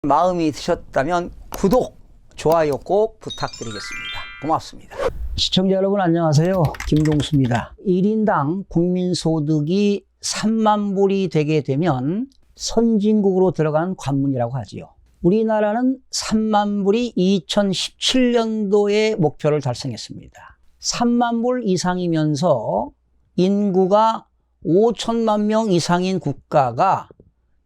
마음이 드셨다면 구독, 좋아요 꼭 부탁드리겠습니다. 고맙습니다. 시청자 여러분 안녕하세요. 김동수입니다. 1인당 국민소득이 3만 불이 되게 되면 선진국으로 들어가는 관문이라고 하지요. 우리나라는 3만 불이 2017년도에 목표를 달성했습니다. 3만 불 이상이면서 인구가 5천만 명 이상인 국가가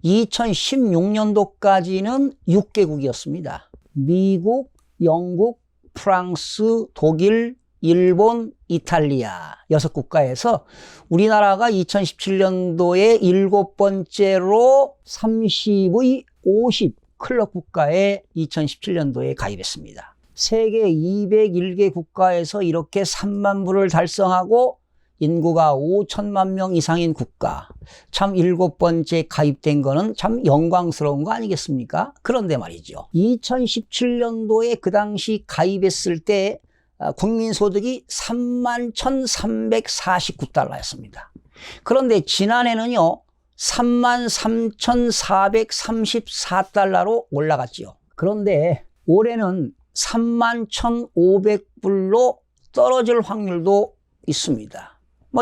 2016년도까지는 6개국이었습니다. 미국, 영국, 프랑스, 독일, 일본, 이탈리아 6국가에서 우리나라가 2017년도에 7번째로 30의 50 클럽 국가에 2017년도에 가입했습니다. 세계 201개 국가에서 이렇게 3만 불을 달성하고 인구가 5천만 명 이상인 국가, 참 7번째 가입된 거는 참 영광스러운 거 아니겠습니까? 그런데 말이죠. 2017년도에 그 당시 가입했을 때 국민소득이 31,349달러였습니다. 그런데 지난해는요, 33,434달러로 올라갔지요. 그런데 올해는 31,500불로 떨어질 확률도 있습니다.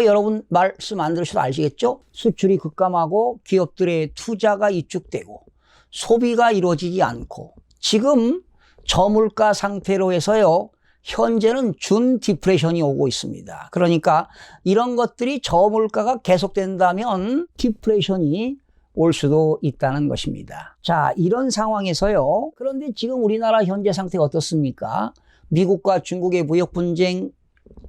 여러분 말씀 안 들으셔도 아시겠죠? 수출이 급감하고 기업들의 투자가 위축되고 소비가 이루어지지 않고 지금 저물가 상태로 해서요, 현재는 준 디프레션이 오고 있습니다. 그러니까 이런 것들이 저물가가 계속된다면 디프레션이 올 수도 있다는 것입니다. 자, 이런 상황에서요, 그런데 지금 우리나라 현재 상태가 어떻습니까? 미국과 중국의 무역 분쟁,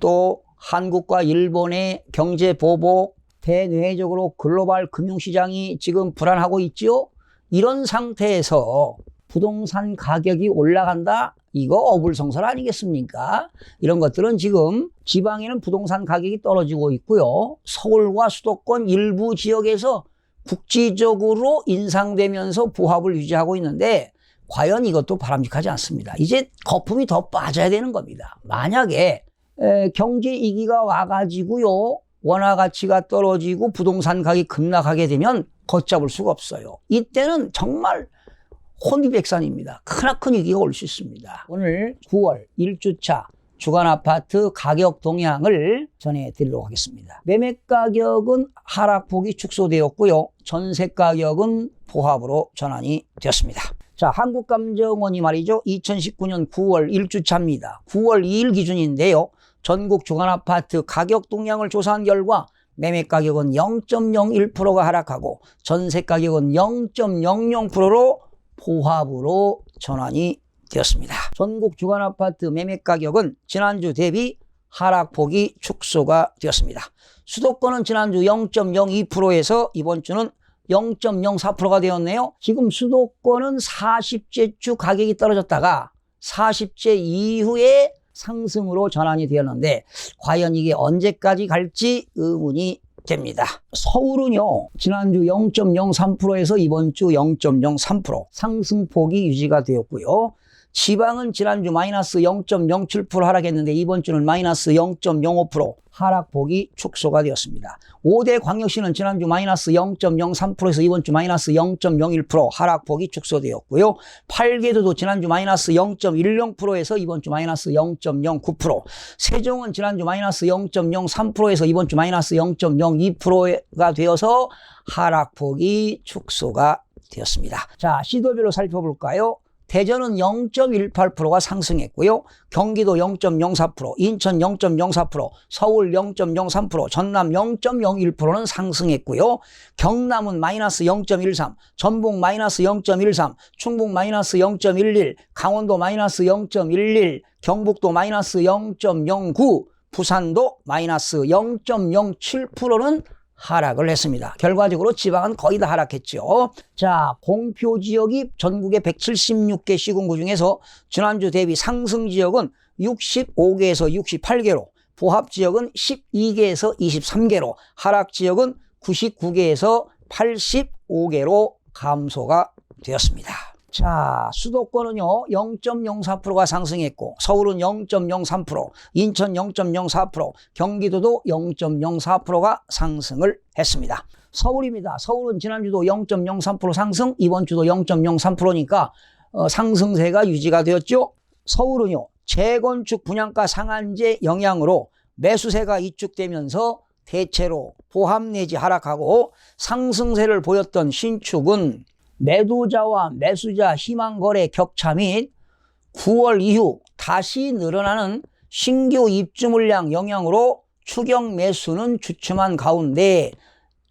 또 한국과 일본의 경제 보복, 대내적으로 글로벌 금융시장이 지금 불안하고 있지요. 이런 상태에서 부동산 가격이 올라간다? 이거 어불성설 아니겠습니까? 이런 것들은 지금 지방에는 부동산 가격이 떨어지고 있고요. 서울과 수도권 일부 지역에서 국지적으로 인상되면서 부합을 유지하고 있는데 과연 이것도 바람직하지 않습니다. 이제 거품이 더 빠져야 되는 겁니다. 만약에 경제 위기가 와가지고요, 원화 가치가 떨어지고 부동산 가격이 급락하게 되면 걷잡을 수가 없어요. 이때는 정말 혼비백산입니다. 크나큰 위기가 올 수 있습니다. 오늘 9월 1주차 주간아파트 가격 동향을 전해드리도록 하겠습니다. 매매 가격은 하락폭이 축소되었고요, 전세 가격은 보합으로 전환이 되었습니다. 자, 한국감정원이 말이죠, 2019년 9월 1주차입니다. 9월 2일 기준인데요, 전국 주간아파트 가격 동향을 조사한 결과 매매 가격은 0.01%가 하락하고 전세 가격은 0.00%로 보합으로 전환이 되었습니다. 전국 주간아파트 매매 가격은 지난주 대비 하락폭이 축소가 되었습니다. 수도권은 지난주 0.02%에서 이번 주는 0.04%가 되었네요. 지금 수도권은 40째 주 가격이 떨어졌다가 40째 이후에 상승으로 전환이 되었는데 과연 이게 언제까지 갈지 의문이 됩니다. 서울은요, 지난주 0.03%에서 이번 주 0.03% 상승폭이 유지가 되었고요. 지방은 지난주 마이너스 0.07% 하락했는데 이번 주는 마이너스 0.05% 하락폭이 축소가 되었습니다. 5대 광역시는 지난주 마이너스 0.03%에서 이번 주 마이너스 0.01% 하락폭이 축소되었고요. 8개도도 지난주 마이너스 0.10%에서 이번 주 마이너스 0.09%, 세종은 지난주 마이너스 0.03%에서 이번 주 마이너스 0.02%가 되어서 하락폭이 축소가 되었습니다. 자, 시도별로 살펴볼까요? 대전은 0.18%가 상승했고요. 경기도 0.04%, 인천 0.04%, 서울 0.03%, 전남 0.01%는 상승했고요. 경남은 마이너스 0.13, 전북 마이너스 0.13, 충북 마이너스 0.11, 강원도 마이너스 0.11, 경북도 마이너스 0.09, 부산도 마이너스 0.07%는 하락을 했습니다. 결과적으로 지방은 거의 다 하락했죠. 자, 공표 지역이 전국의 176개 시군구 중에서 지난주 대비 상승 지역은 65개에서 68개로, 보합 지역은 12개에서 23개로, 하락 지역은 99개에서 85개로 감소가 되었습니다. 자, 수도권은요 0.04%가 상승했고, 서울은 0.03%, 인천 0.04%, 경기도도 0.04%가 상승을 했습니다. 서울입니다. 서울은 지난주도 0.03% 상승, 이번 주도 0.03%니까 상승세가 유지가 되었죠. 서울은요, 재건축 분양가 상한제 영향으로 매수세가 위축되면서 대체로 보합 내지 하락하고, 상승세를 보였던 신축은 매도자와 매수자 희망 거래 격차 및 9월 이후 다시 늘어나는 신규 입주 물량 영향으로 추경 매수는 주춤한 가운데,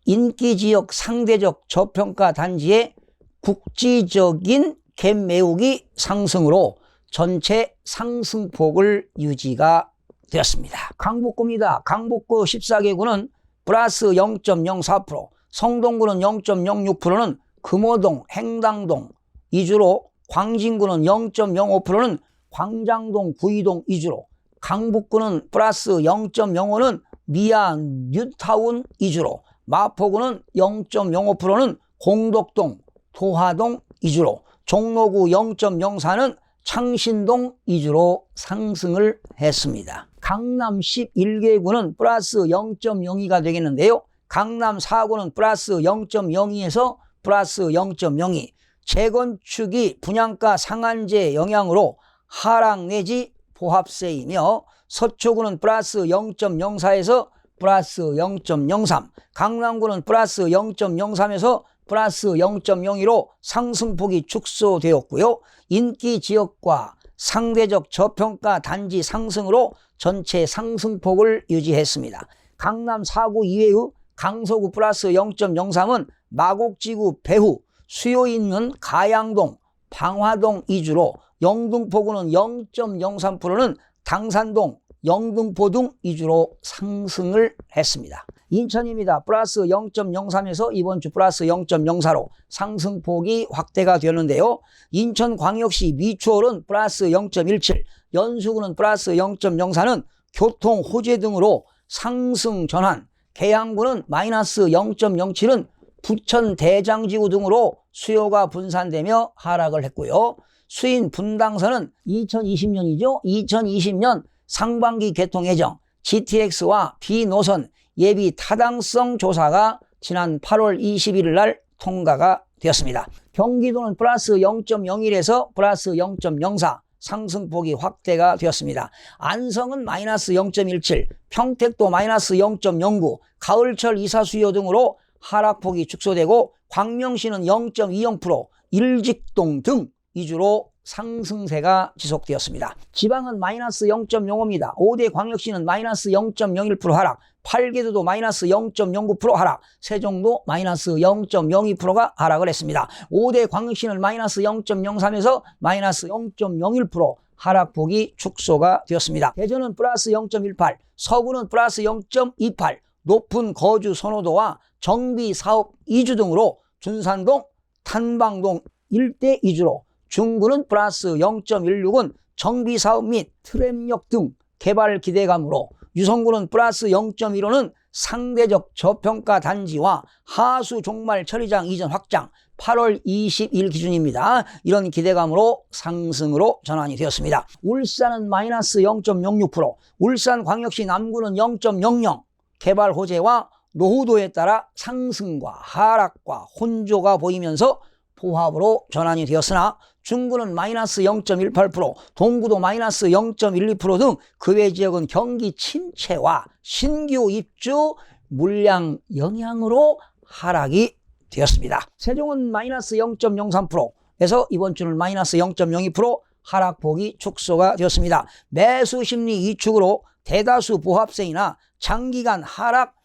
인기지역 상대적 저평가 단지의 국지적인 갭 메우기 상승으로 전체 상승폭을 유지가 되었습니다. 강북구입니다. 강북구 14개구는 플러스 0.04%, 성동구는 0.06%는 금호동, 행당동 위주로, 광진구는 0.05%는 광장동, 구이동 위주로, 강북구는 플러스 0.05는 미안, 뉴타운 위주로, 마포구는 0.05%는 공덕동, 도화동 위주로, 종로구 0.04는 창신동 위주로 상승을 했습니다. 강남 11개구는 플러스 0.02가 되겠는데요. 강남 4구는 플러스 0.02에서 플러스 0.02, 재건축이 분양가 상한제 영향으로 하락 내지 보합세이며, 서초구는 플러스 0.04에서 플러스 0.03, 강남구는 플러스 0.03에서 플러스 0.02로 상승폭이 축소되었고요. 인기 지역과 상대적 저평가 단지 상승으로 전체 상승폭을 유지했습니다. 강남 4구 이외의 강서구 플러스 0.03은 마곡지구 배후, 수요 있는 가양동, 방화동 위주로, 영등포구는 0.03%는 당산동, 영등포 등 위주로 상승을 했습니다. 인천입니다. 플러스 0.03에서 이번 주 플러스 0.04로 상승폭이 확대가 되는데요. 인천광역시 미추홀은 플러스 0.17, 연수구는 플러스 0.04는 교통 호재 등으로 상승 전환, 계양구는 마이너스 0.07은 부천 대장지구 등으로 수요가 분산되며 하락을 했고요. 수인 분당선은 2020년이죠. 2020년 상반기 개통 예정 GTX와 B노선 예비 타당성 조사가 지난 8월 21일 날 통과가 되었습니다. 경기도는 플러스 0.01에서 플러스 0.04 상승폭이 확대가 되었습니다. 안성은 마이너스 0.17, 평택도 마이너스 0.09, 가을철 이사 수요 등으로 하락폭이 축소되고, 광명시는 0.20%, 일직동 등 위주로 상승세가 지속되었습니다. 지방은 마이너스 0.05입니다. 5대 광역시는 마이너스 0.01% 하락, 8개도도 마이너스 0.09% 하락, 세종도 마이너스 0.02%가 하락을 했습니다. 5대 광역시는 마이너스 0.03에서 마이너스 0.01% 하락폭이 축소가 되었습니다. 대전은 플러스 0.18, 서구는 플러스 0.28, 높은 거주 선호도와 정비 사업 이주 등으로 준산동, 탄방동 일대 위주로, 중구는 플러스 0.16은 정비사업 및 트램역 등 개발 기대감으로, 유성구는 플러스 0.15는 상대적 저평가 단지와 하수 종말 처리장 이전 확장, 8월 20일 기준입니다. 이런 기대감으로 상승으로 전환이 되었습니다. 울산은 마이너스 0.06%, 울산광역시 남구는 0.00, 개발 호재와 노후도에 따라 상승과 하락과 혼조가 보이면서 보합으로 전환이 되었으나, 중구는 마이너스 0.18%, 동구도 마이너스 0.12% 등 그 외 지역은 경기 침체와 신규 입주 물량 영향으로 하락이 되었습니다. 세종은 마이너스 0.03%에서 이번 주는 마이너스 0.02% 하락폭이 축소가 되었습니다. 매수 심리 위축으로 대다수 보합세이나 장기간 하락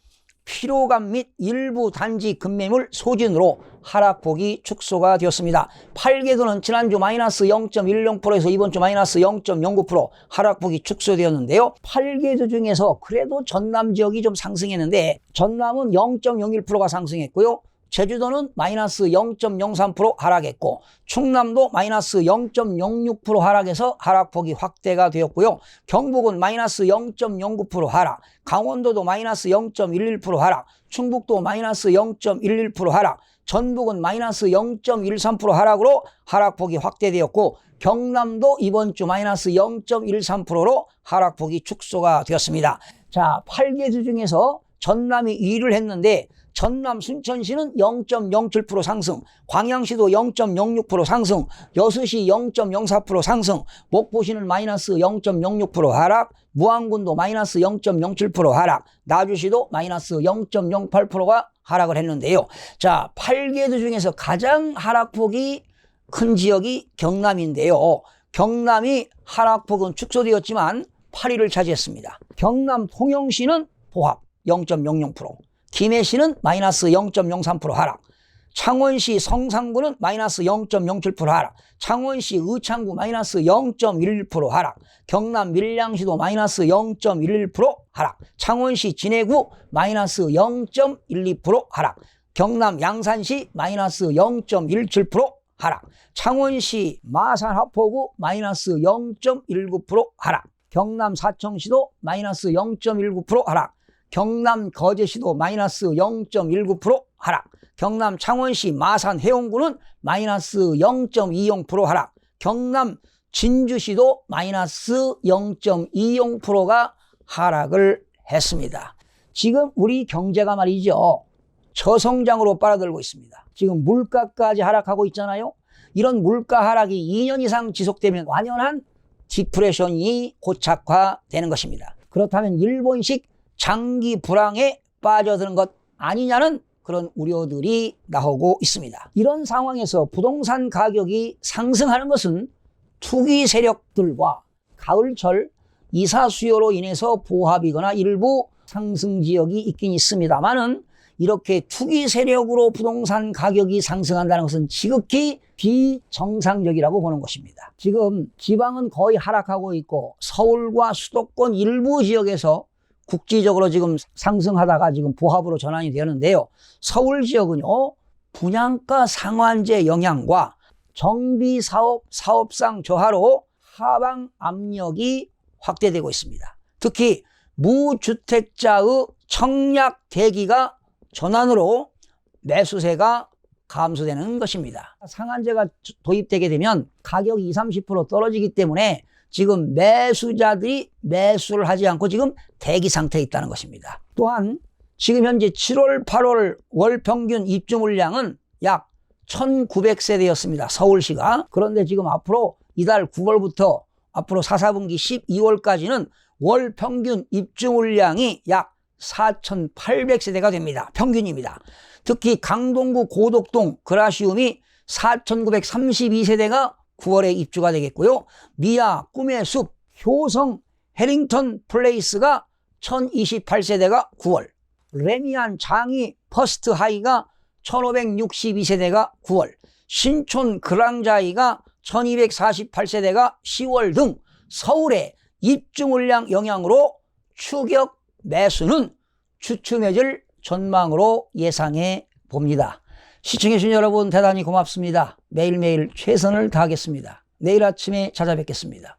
피로감 및 일부 단지 급매물 소진으로 하락폭이 축소가 되었습니다. 8개도는 지난주 마이너스 0.10%에서 이번 주 마이너스 0.09% 하락폭이 축소되었는데요. 8개도 중에서 그래도 전남 지역이 좀 상승했는데, 전남은 0.01%가 상승했고요. 제주도는 마이너스 0.03% 하락했고, 충남도 마이너스 0.06% 하락해서 하락폭이 확대가 되었고요. 경북은 마이너스 0.09% 하락, 강원도도 마이너스 0.11% 하락, 충북도 마이너스 0.11% 하락, 전북은 마이너스 0.13% 하락으로 하락폭이 확대되었고, 경남도 이번 주 마이너스 0.13%로 하락폭이 축소가 되었습니다. 자, 8개 주 중에서 전남이 2위를 했는데, 전남 순천시는 0.07% 상승, 광양시도 0.06% 상승, 여수시 0.04% 상승, 목포시는 마이너스 0.06% 하락, 무안군도 마이너스 0.07% 하락, 나주시도 마이너스 0.08%가 하락을 했는데요. 자, 8개도 중에서 가장 하락폭이 큰 지역이 경남인데요. 경남이 하락폭은 축소되었지만 8위를 차지했습니다. 경남 통영시는 보합 0.00%, 김해시는 마이너스 0.03% 하락, 창원시 성산구는 마이너스 0.07% 하락, 창원시 의창구 마이너스 0.11% 하락, 경남 밀양시도 마이너스 0.11% 하락, 창원시 진해구 마이너스 0.12% 하락, 경남 양산시 마이너스 0.17% 하락, 창원시 마산 하포구 마이너스 0.19% 하락, 경남 사청시도 마이너스 0.19% 하락, 경남 거제시도 마이너스 0.19% 하락, 경남 창원시 마산 해운구는 마이너스 0.20% 하락, 경남 진주시도 마이너스 0.20%가 하락을 했습니다. 지금 우리 경제가 말이죠, 저성장으로 빨아들고 있습니다. 지금 물가까지 하락하고 있잖아요. 이런 물가 하락이 2년 이상 지속되면 완연한 디프레션이 고착화되는 것입니다. 그렇다면 일본식 장기 불황에 빠져드는 것 아니냐는 그런 우려들이 나오고 있습니다. 이런 상황에서 부동산 가격이 상승하는 것은 투기 세력들과 가을철 이사 수요로 인해서 보합이거나 일부 상승 지역이 있긴 있습니다만은 이렇게 투기 세력으로 부동산 가격이 상승한다는 것은 지극히 비정상적이라고 보는 것입니다. 지금 지방은 거의 하락하고 있고 서울과 수도권 일부 지역에서 국지적으로 지금 상승하다가 지금 보합으로 전환이 되는데요. 서울 지역은요, 분양가 상한제 영향과 정비 사업, 사업상 저하로 하방 압력이 확대되고 있습니다. 특히 무주택자의 청약 대기가 전환으로 매수세가 감소되는 것입니다. 상한제가 도입되게 되면 가격이 20-30% 떨어지기 때문에 지금 매수자들이 매수를 하지 않고 지금 대기 상태에 있다는 것입니다. 또한 지금 현재 7월, 8월 월 평균 입주 물량은 약 1900세대였습니다. 서울시가. 그런데 지금 앞으로 이달 9월부터 앞으로 4분기 12월까지는 월 평균 입주 물량이 약 4800세대가 됩니다. 평균입니다. 특히 강동구 고덕동 그라시움이 4932세대가 9월에 입주가 되겠고요. 미아, 꿈의 숲, 효성, 해링턴 플레이스가 1028세대가 9월, 레미안, 장이, 퍼스트 하이가 1562세대가 9월, 신촌 그랑자이가 1248세대가 10월 등 서울의 입주 물량 영향으로 추격 매수는 주춤해질 전망으로 예상해 봅니다. 시청해주신 여러분 대단히 고맙습니다. 매일매일 최선을 다하겠습니다. 내일 아침에 찾아뵙겠습니다.